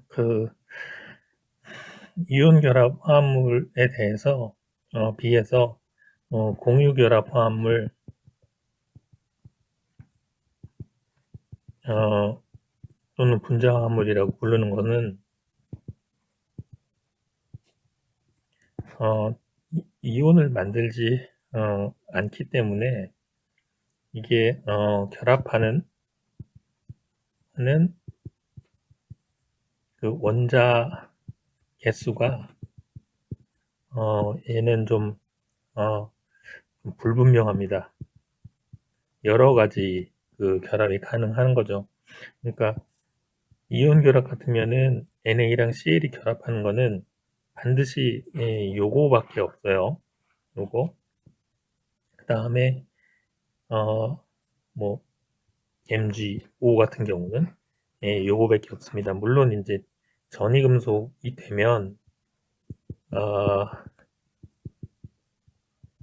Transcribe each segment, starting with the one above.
그 이온 결합 화합물에 대해서 비해서 공유 결합 화합물 또는 분자 화합물이라고 부르는 것은 이온을 만들지 않기 때문에 이게 결합하는 그 원자 개수가 얘는 좀 불분명합니다. 여러 가지 그 결합이 가능한 거죠. 그러니까 이온 결합 같으면은 NA랑 CL이 결합하는 거는 반드시 요거밖에 없어요. 요거. 그 다음에 뭐 MgO 같은 경우는 요거밖에 없습니다. 물론 이제 전이금속이 되면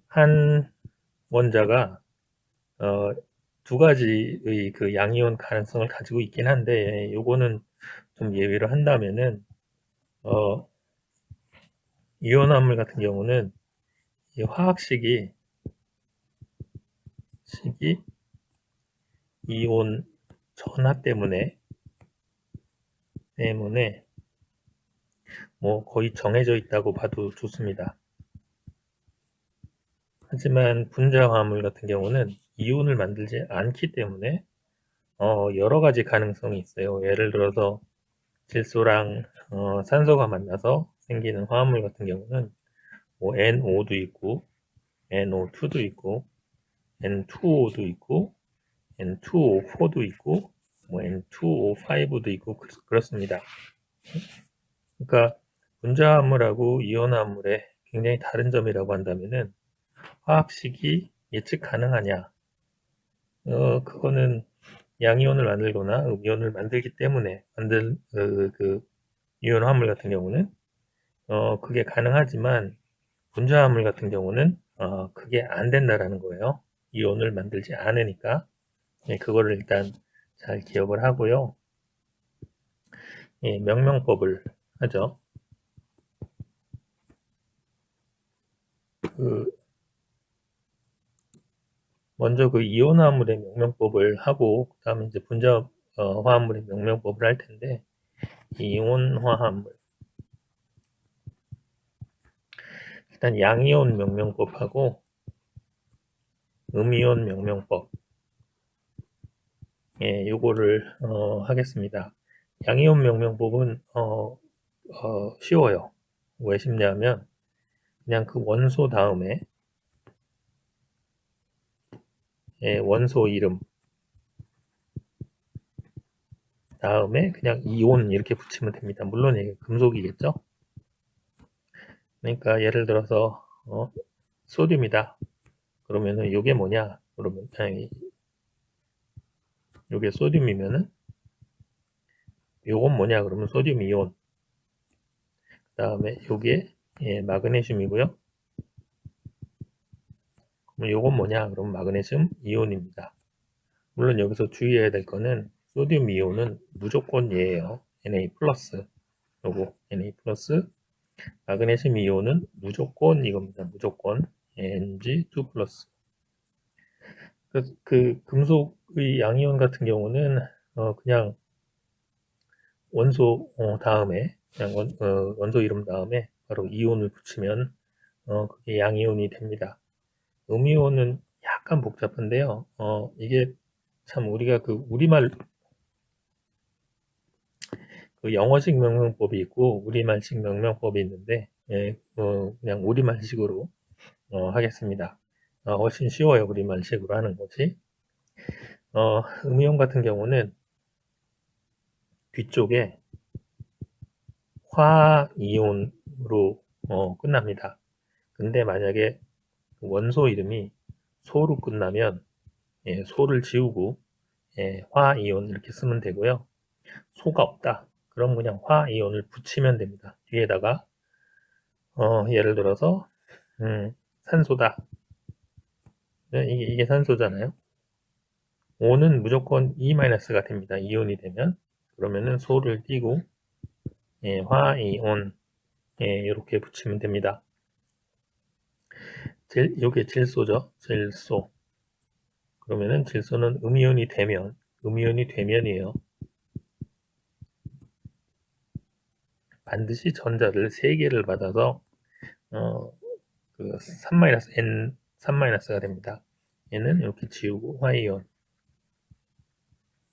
한 원자가 두 가지의 그 양이온 가능성을 가지고 있긴 한데 요거는 좀 예외로 한다면은 이온화합물 같은 경우는 이 화학식이 이온 전하 때문에 뭐 거의 정해져 있다고 봐도 좋습니다. 하지만 분자화합물 같은 경우는 이온을 만들지 않기 때문에 여러 가지 가능성이 있어요. 예를 들어서 질소랑 산소가 만나서 생기는 화합물 같은 경우는 뭐 NO도 있고 NO2도 있고 N2O도 있고 N2O4도 있고 뭐 N2O5도 있고 그렇습니다. 그러니까 분자화합물하고 이온화합물의 굉장히 다른 점이라고 한다면은 화학식이 예측 가능하냐? 그거는 양이온을 만들거나 음이온을 만들기 때문에 만든 그 이온 화합물 같은 경우는 그게 가능하지만 분자화합물 같은 경우는 그게 안 된다라는 거예요. 이온을 만들지 않으니까. 네, 그거를 일단 잘 기억을 하고요. 예, 명명법을 하죠. 먼저 그 이온 화합물의 명명법을 하고 그다음에 이제 분자 화합물의 명명법을 할 텐데 이온 화합물 일단 양이온 명명법하고 음이온 명명법 요거를 하겠습니다. 양이온 명명법은 쉬워요. 왜 쉽냐면 그냥 그 원소 다음에 원소 이름 다음에 그냥 이온 이렇게 붙이면 됩니다. 물론 이게 금속이겠죠. 그러니까 예를 들어서 소듐이다. 그러면은 이게 뭐냐? 그러면 이게 소듐이면은 요건 뭐냐? 그러면 소듐 이온. 그다음에 요게 마그네슘이고요. 그럼 요건 뭐냐? 그러면 마그네슘 이온입니다. 물론 여기서 주의해야 될 거는 소듐 이온은 무조건 얘예요. Na 플러스. 요거 Na 플러스. 마그네슘 이온은 무조건 이겁니다. 무조건 Mg2 플러스. 그 금속의 양이온 같은 경우는 그냥 원소 다음에 그냥 원소 이름 다음에 바로 이온을 붙이면 그게 양이온이 됩니다. 음이온은 약간 복잡한데요. 이게 참 우리가 그 우리말 그 영어식 명명법이 있고 우리말식 명명법이 있는데 그냥 우리말식으로 하겠습니다. 훨씬 쉬워요. 우리말식으로 하는 것이. 음이온 같은 경우는 뒤쪽에 화이온으로 끝납니다. 근데 만약에 원소 이름이 소로 끝나면 소를 지우고 화이온 이렇게 쓰면 되고요. 소가 없다. 그럼 그냥 화이온을 붙이면 됩니다. 뒤에다가 예를 들어서 산소다. 네, 이게 산소잖아요. O는 무조건 E-가 됩니다. 이온이 되면. 그러면은 소를 띄고 화이온 이렇게 붙이면 됩니다. 요게 질소죠. 질소. 그러면은 질소는 음이온이 되면이에요. 반드시 전자를 3개를 받아서 그 3-N 3-가 됩니다. 얘는 이렇게 지우고 화이온,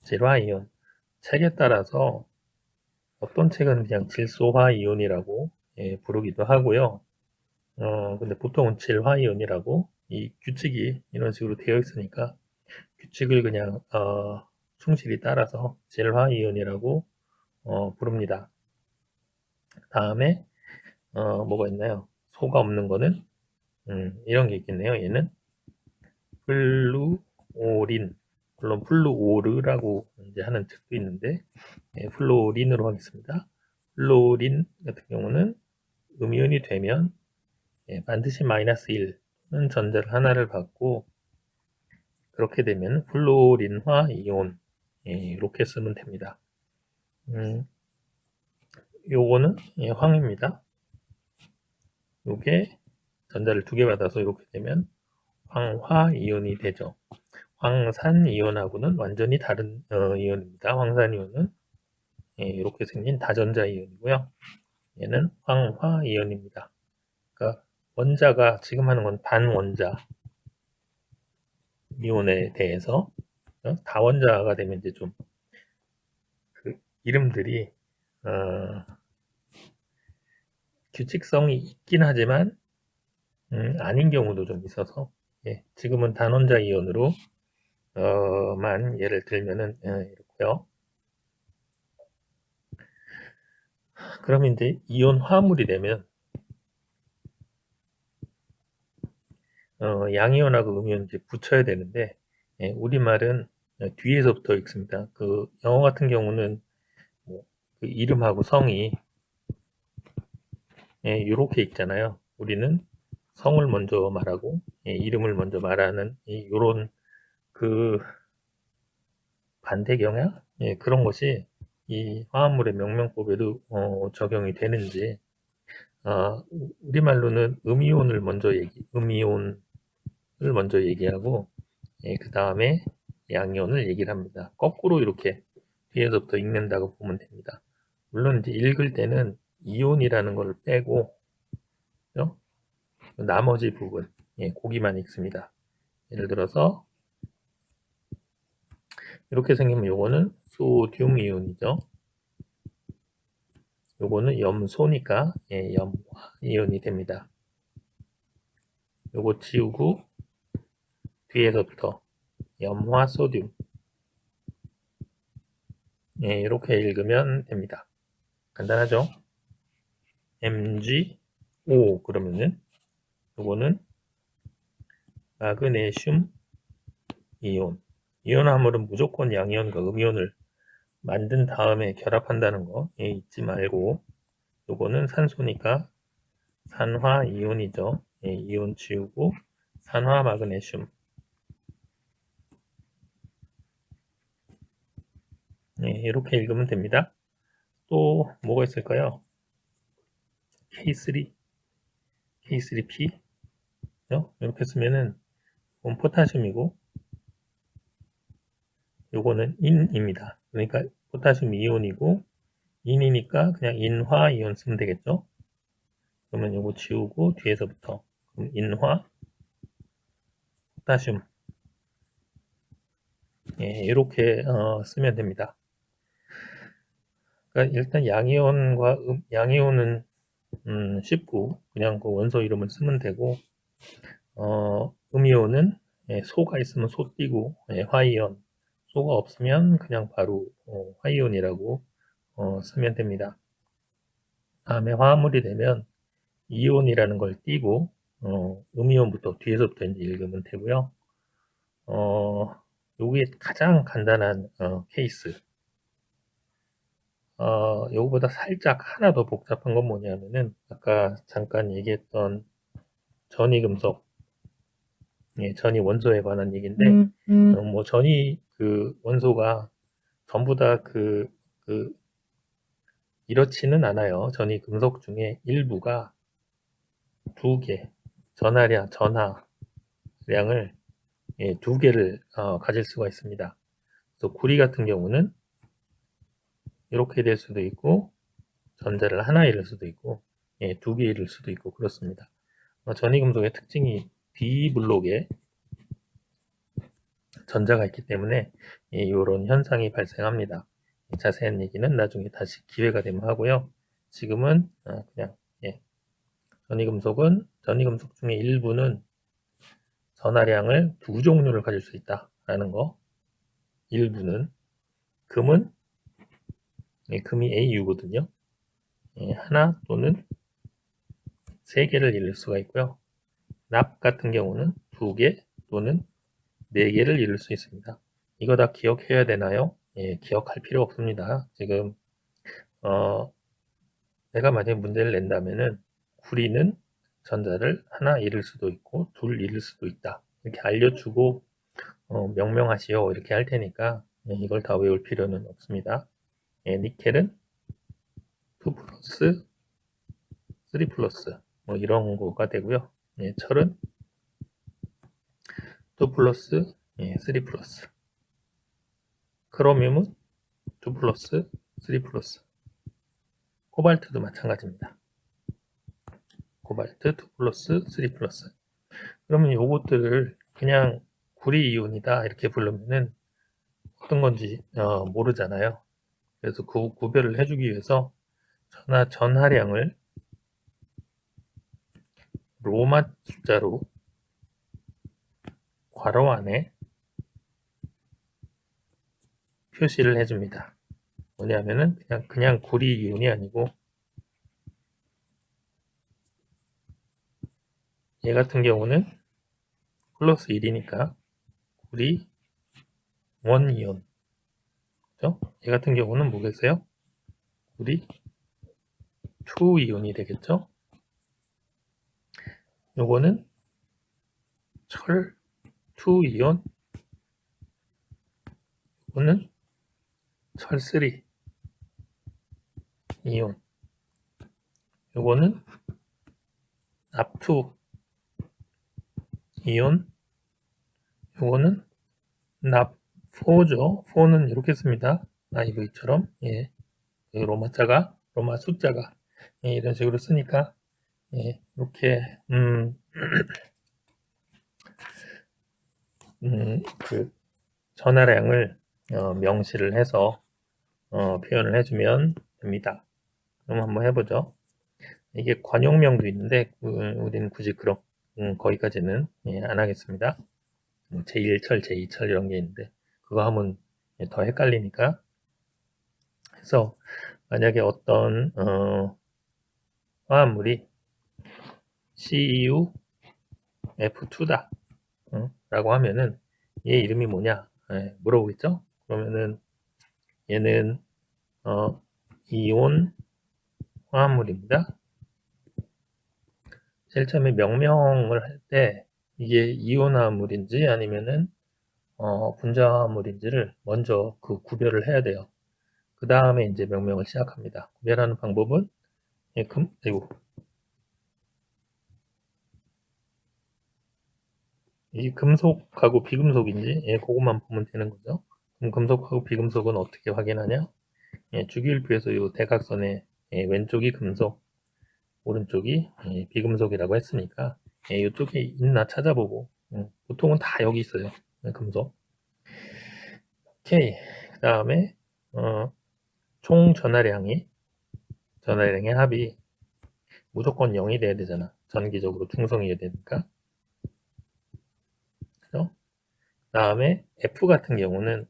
질화이온. 책에 따라서 어떤 책은 그냥 질소화이온이라고 부르기도 하고요. 근데 보통은 질화이온이라고 이 규칙이 이런 식으로 되어 있으니까 규칙을 그냥 충실히 따라서 질화이온이라고 부릅니다. 다음에 뭐가 있나요? 소가 없는 거는 이런 게 있겠네요. 얘는 플루오린, 물론 플루오르라고 이제 하는 책도 있는데 플루오린으로 하겠습니다. 플루오린 같은 경우는 음이온이 되면 반드시 -1은 전자를 하나를 받고 그렇게 되면 플루오린화 이온 이렇게 쓰면 됩니다. 요거는 황입니다. 요게 전자를 2개 받아서 이렇게 되면 황화이온이 되죠. 황산이온하고는 완전히 다른 이온입니다. 황산이온은 이렇게 생긴 다전자 이온이고요. 얘는 황화이온입니다. 그러니까 원자가 지금 하는 건 단원자 이온에 대해서 다원자가 되면 이제 좀 그 이름들이 규칙성이 있긴 하지만 아닌 경우도 좀 있어서 지금은 단원자 이온으로 만 예를 들면은 이렇고요. 그러면 이제 이온 화합물이 되면 양이온하고 음이온 이제 붙여야 되는데 우리말은 뒤에서부터 읽습니다. 그 영어 같은 경우는 뭐 그 이름하고 성이 이렇게 읽잖아요. 우리는 성을 먼저 말하고 이름을 먼저 말하는 이런 그 반대 경향 그런 것이 이 화합물의 명명법에도 적용이 되는지 우리말로는 음이온을 먼저 얘기하고 그 다음에 양이온을 얘기를 합니다. 거꾸로 이렇게 뒤에서부터 읽는다고 보면 됩니다. 물론 이제 읽을 때는 이온이라는 걸 빼고 나머지 부분 고기만 읽습니다. 예를 들어서 이렇게 생기면 요거는 소듐 이온이죠. 요거는 염소니까 염화 이온이 됩니다. 요거 지우고 뒤에서부터 염화 소듐 이렇게 읽으면 됩니다. 간단하죠? MgO 그러면은 요거는 마그네슘 이온. 이온 화물은 무조건 양이온과 음이온을 만든 다음에 결합한다는 거 잊지 말고 요거는 산소니까 산화 이온이죠. 이온 지우고 산화 마그네슘 이렇게 읽으면 됩니다. 또 뭐가 있을까요? K3P 이렇게 쓰면은 이건 포타슘이고 요거는 인입니다. 그러니까 포타슘 이온이고 인이니까 그냥 인화 이온 쓰면 되겠죠. 그러면 요거 지우고 뒤에서부터 그럼 인화 포타슘 이렇게 쓰면 됩니다. 그러니까 일단 양이온은 쉽고 그냥 그 원소 이름을 쓰면 되고 음이온은 소가 있으면 소 띄고 화이온 소가 없으면 그냥 바로 화이온이라고 쓰면 됩니다. 다음에 화합물이 되면 이온이라는 걸 띄고 음이온부터 뒤에서부터 이제 읽으면 되고요. 요게 가장 간단한 케이스. 요거보다 살짝 하나 더 복잡한 건 뭐냐면은 아까 잠깐 얘기했던 전이금속, 전이 원소에 관한 얘기인데 뭐 전이 그 원소가 전부 다 그 이렇지는 않아요. 전이 금속 중에 일부가 2개, 전하량을 2개를 가질 수가 있습니다. 그래서 구리 같은 경우는 이렇게 될 수도 있고, 전자를 하나 잃을 수도 있고, 2개 잃을 수도 있고 그렇습니다. 전이금속의 특징이 D블록에 전자가 있기 때문에 이런 현상이 발생합니다. 자세한 얘기는 나중에 다시 기회가 되면 하고요. 지금은 그냥 전이금속 중에 일부는 전하량을 2종류를 가질 수 있다라는 거. 일부는 금은 금이 AU거든요. 하나 또는 3개를 잃을 수가 있고요. 납 같은 경우는 2개 또는 4개를 잃을 수 있습니다. 이거 다 기억해야 되나요? 기억할 필요 없습니다. 지금 내가 만약에 문제를 낸다면은 구리는 전자를 하나 잃을 수도 있고 2 잃을 수도 있다. 이렇게 알려주고 명명하시오 이렇게 할 테니까 이걸 다 외울 필요는 없습니다. 니켈은 2 플러스 3 플러스 뭐 이런 거가 되고요. 철은 2 플러스 3 플러스, 크로뮴은 2 플러스 3 플러스, 코발트도 마찬가지입니다. 코발트 2 플러스 3 플러스. 그러면 요것들을 그냥 구리 이온이다 이렇게 부르면은 어떤 건지 모르잖아요. 그래서 그 구별을 해주기 위해서 전하량을 로마 숫자로 괄호 안에 표시를 해줍니다. 뭐냐면은 그냥 구리 이온이 아니고 얘 같은 경우는 플러스 1이니까 구리 1이온. 그죠? 얘 같은 경우는 뭐겠어요? 구리 2이온이 되겠죠? 요거는 철 2이온, 요거는 철 3이온, 요거는 납2 이온, 요거는 납4죠. 4는 이렇게 씁니다. IV처럼. 로마 숫자가 이런 식으로 쓰니까 이렇게 그 전하량을 명시를 해서 표현을 해주면 됩니다. 그럼 한번 해보죠. 이게 관용명도 있는데 우리는 굳이 그런 거기까지는 안 하겠습니다. 제1철, 제2철 이런 게 있는데 그거 하면 더 헷갈리니까. 그래서 만약에 어떤 화합물이 CuF2다 라고 하면은 얘 이름이 뭐냐 물어보겠죠. 그러면은 얘는 이온 화합물입니다. 제일 처음에 명명을 할 때 이게 이온 화합물인지 아니면은 분자 화합물인지를 먼저 그 구별을 해야 돼요. 그 다음에 이제 명명을 시작합니다. 구별하는 방법은 이 금속하고 비금속인지 그것만 보면 되는 거죠. 그럼 금속하고 비금속은 어떻게 확인하냐? 주기율표에서 이 대각선의 왼쪽이 금속, 오른쪽이 비금속이라고 했으니까 이쪽에 있나 찾아보고 보통은 다 여기 있어요. 금속. 오케이. 그 다음에 총 전하량의 합이 무조건 0이 돼야 되잖아. 전기적으로 중성이어야 되니까. 그죠? 그 다음에 F 같은 경우는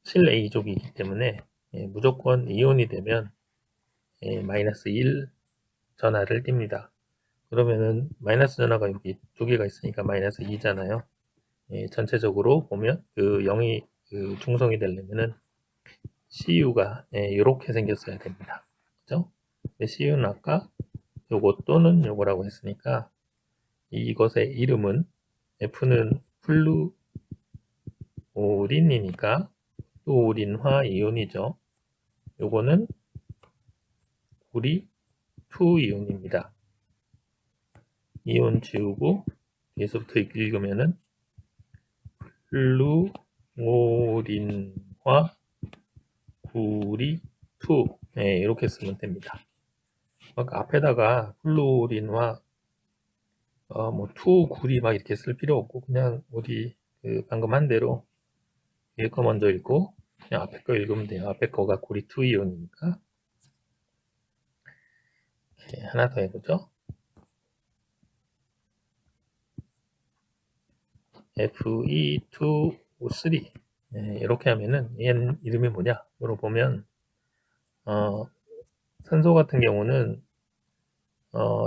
실A족이기 때문에 무조건 이온이 되면 마이너스 1 전하를 띱니다. 그러면은 마이너스 전하가 여기 2개가 있으니까 마이너스 2잖아요. 전체적으로 보면 그 0이 그 중성이 되려면은 CU가 이렇게 생겼어야 됩니다. 그죠? CU는 아까 요거 또는 요거라고 했으니까 이것의 이름은 F는 플루오린이니까 플루오린화 이온이죠. 요거는 구리 2이온입니다. 이온 지우고 뒤에서부터 읽으면은 플루오린화 구리 2 네, 이렇게 쓰면 됩니다. 앞에다가 플루오린화 뭐2 구리 막 이렇게 쓸 필요 없고 그냥 우리 방금 한 대로 위에 거 먼저 읽고 그냥 앞에 거 읽으면 돼요. 앞에 거가 구리 2이온이니까. 하나 더 해보죠. Fe2O3 네, 이렇게 하면은 얘는 이름이 뭐냐 물어보면 산소 같은 경우는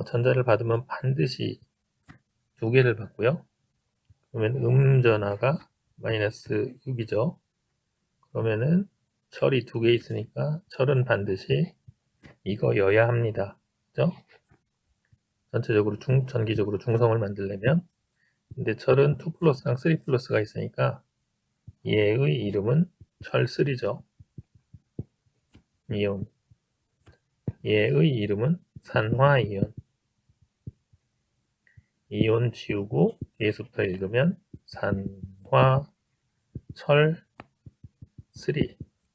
전자를 받으면 반드시 두 개를 받고요. 그러면 음전하가 마이너스 6이죠. 그러면은 철이 두 개 있으니까 철은 반드시 이거여야 합니다. 그죠? 전체적으로 전기적으로 중성을 만들려면. 근데 철은 2 플러스랑 3 플러스가 있으니까 얘의 이름은 철3죠. 이온. 얘의 이름은 산화이온. 이온 지우고 뒤에서부터 읽으면 산화 철 3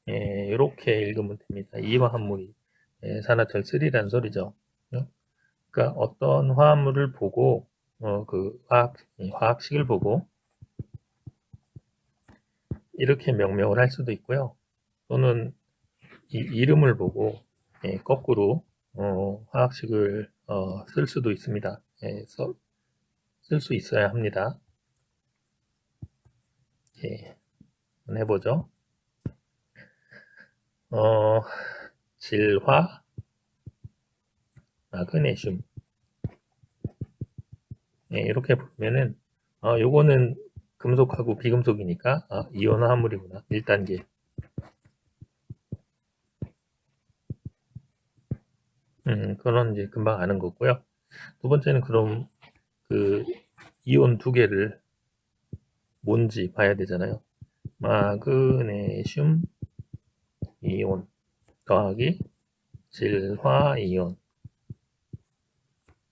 이렇게 읽으면 됩니다. 이 화합물이 산화철 3라는 소리죠. 그러니까 어떤 화합물을 보고 그 화학식을 보고 이렇게 명명을 할 수도 있고요. 또는 이 이름을 보고 거꾸로 화학식을 쓸 수도 있습니다. 쓸 수 있어야 합니다. 한번 해보죠. 질화 마그네슘 이렇게 보면은 요거는 금속하고 비금속이니까 이온 화합물이구나. 1단계. 그건 이제 금방 아는 거고요. 두 번째는 그럼 그 이온 두 개를 뭔지 봐야 되잖아요. 마그네슘 이온 더하기 질화 이온.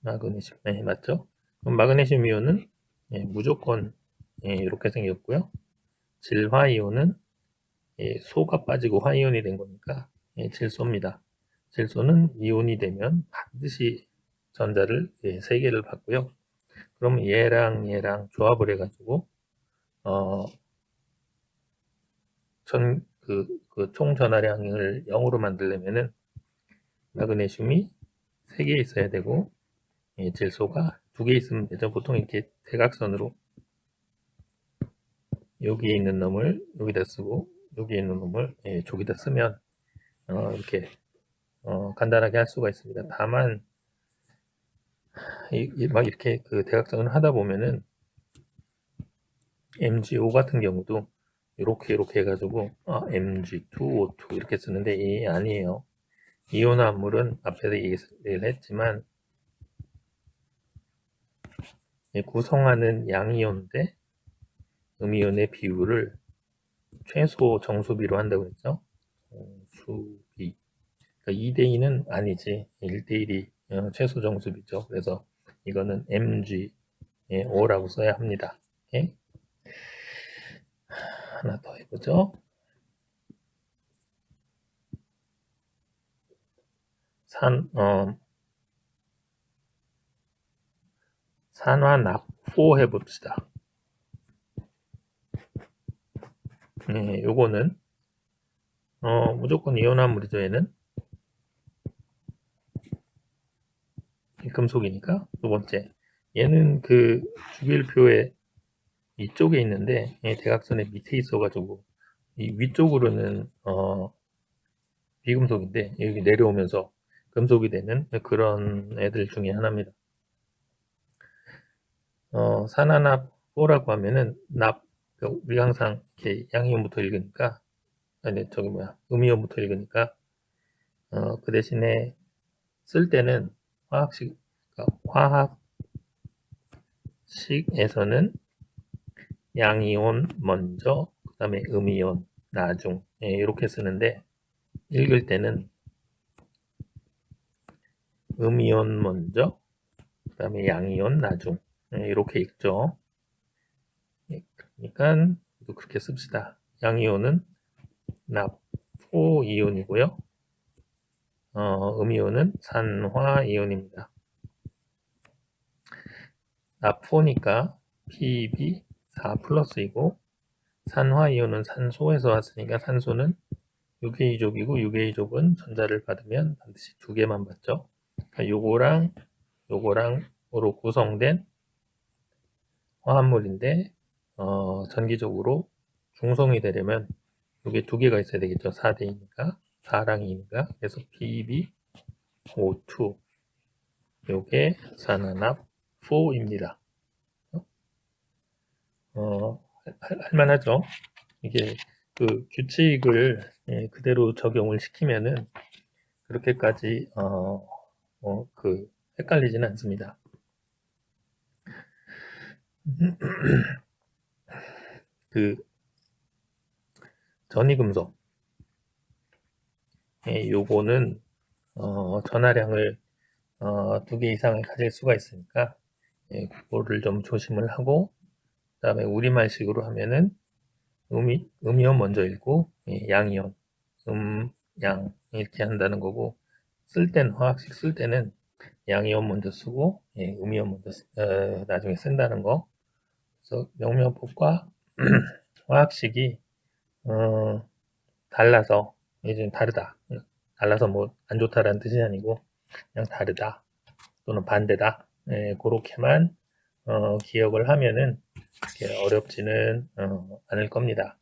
마그네슘 맞죠? 그럼 마그네슘 이온은 무조건 이렇게 생겼고요. 질화 이온은 소가 빠지고 화이온이 된 거니까 질소입니다. 질소는 이온이 되면 반드시 전자를 3개를 받고요. 그럼 얘랑 조합을 해가지고 총 전하량을 0으로 만들려면은 마그네슘이 3개 있어야 되고 질소가 2개 있으면 되죠. 보통 이렇게 대각선으로 여기에 있는 놈을 여기다 쓰고 여기에 있는 놈을 저기다 쓰면 이렇게 간단하게 할 수가 있습니다. 다만 막 이렇게 그 대각선을 하다 보면은 MgO 같은 경우도 이렇게 해가지고 Mg2O2 이렇게 쓰는데 이 아니에요. 이온 화합물은 앞에서 얘기를 했지만 구성하는 양이온 대 음이온의 비율을 최소 정수비로 한다고 했죠. 정수비. 그러니까 2대2는 아니지. 1대1이 최소 정수비죠. 그래서 이거는 MgO라고 써야 합니다. 오케이? 하나 더 해보죠. 산화납포 해봅시다. 요거는 무조건 이온화물이죠. 얘는 금속이니까. 두 번째, 얘는 그 주기율표에 이쪽에 있는데 대각선의 밑에 있어가지고 이 위쪽으로는 비금속인데 여기 내려오면서 금속이 되는 그런 애들 중에 하나입니다. 산화납4라고 하면은 우리가 항상 이렇게 양이온부터 읽으니까 아니 저기 음이온부터 읽으니까 그 대신에 쓸 때는 화학식에서는 양이온 먼저 그 다음에 음이온 나중 이렇게 쓰는데 읽을 때는 음이온 먼저, 그 다음에 양이온 나중, 이렇게 읽죠. 그러니까 또 그렇게 씁시다. 양이온은 납포이온이고요. 음이온은 산화이온입니다. 납포니까 Pb 4 플러스이고, 산화이온은 산소에서 왔으니까 산소는 6A족이고 6A족은 전자를 받으면 반드시 2개만 받죠. 그러니까 요거랑으로 구성된 화합물인데 전기적으로 중성이 되려면 요게 2개가 있어야 되겠죠. 4대2니까 4랑 2니까 그래서 PbO2 요게 산화납4입니다. 할만하죠. 이게 그 규칙을 그대로 적용을 시키면은 그렇게까지 헷갈리지는 않습니다. 그 전이금속 요거는 전하량을 2개 이상을 가질 수가 있으니까 그거를 좀 조심을 하고, 그 다음에 우리말식으로 하면은 음이온 먼저 읽고 양이온 양 이렇게 한다는 거고, 쓸 때는 화학식 쓸 때는 양이온 먼저 쓰고 음이온 먼저 나중에 쓴다는 거. 그래서 명명법과 화학식이 달라서 이제 다르다. 달라서 뭐 안 좋다라는 뜻이 아니고 그냥 다르다 또는 반대다. 그렇게만 기억을 하면은 어렵지는 않을 겁니다.